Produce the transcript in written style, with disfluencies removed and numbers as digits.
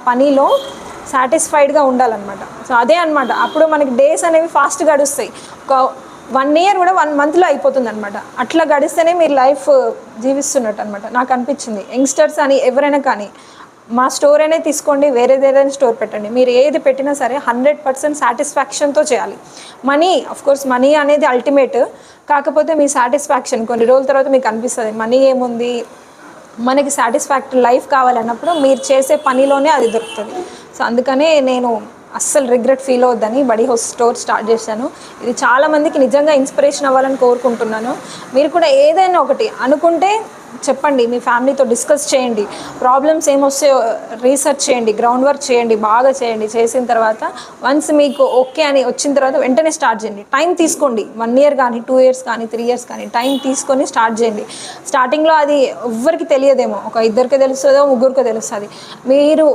పనిలో సాటిస్ఫైడ్గా ఉండాలన్నమాట. సో అదే అనమాట, అప్పుడు మనకి డేస్ అనేవి ఫాస్ట్ గడుస్తాయి. ఒక 1 ఇయర్ కూడా 1 మంత్లో అయిపోతుంది అనమాట. అట్లా గడిస్తేనే మీరు లైఫ్ జీవిస్తున్నట్టు అనమాట నాకు అనిపించింది. యంగ్స్టర్స్ అని ఎవరైనా కానీ మా స్టోర్ అనే తీసుకోండి, వేరేదేదైనా స్టోర్ పెట్టండి, మీరు ఏది పెట్టినా సరే 100% సాటిస్ఫాక్షన్తో చేయాలి. మనీ కోర్స్ మనీ అనేది అల్టిమేట్, కాకపోతే మీ సాటిస్ఫాక్షన్ కొన్ని రోజుల తర్వాత మీకు అనిపిస్తుంది మనీ ఏముంది, మనకి సాటిస్ఫాక్టరీ లైఫ్ కావాలన్నప్పుడు మీరు చేసే పనిలోనే అది దొరుకుతుంది. సో అందుకనే నేను అస్సలు రిగ్రెట్ ఫీల్ అవుద్దని బడీ హౌస్ స్టోర్ స్టార్ట్ చేశాను. ఇది చాలామందికి నిజంగా ఇన్స్పిరేషన్ అవ్వాలని కోరుకుంటున్నాను. మీరు కూడా ఏదైనా ఒకటి అనుకుంటే చెప్పండి, మీ ఫ్యామిలీతో డిస్కస్ చేయండి, ప్రాబ్లమ్స్ ఏమొస్తాయో రీసెర్చ్ చేయండి, గ్రౌండ్ వర్క్ చేయండి, బాగా చేయండి. చేసిన తర్వాత వన్స్ మీకు ఓకే అని వచ్చిన తర్వాత వెంటనే స్టార్ట్ చేయండి. టైం తీసుకోండి, 1 ఇయర్ కానీ 2 ఇయర్స్ కానీ 3 ఇయర్స్ కానీ టైం తీసుకొని స్టార్ట్ చేయండి. స్టార్టింగ్లో అది ఎవ్వరికి తెలియదేమో, ఒక 2 తెలుస్తుందో 3 తెలుస్తుంది. మీరు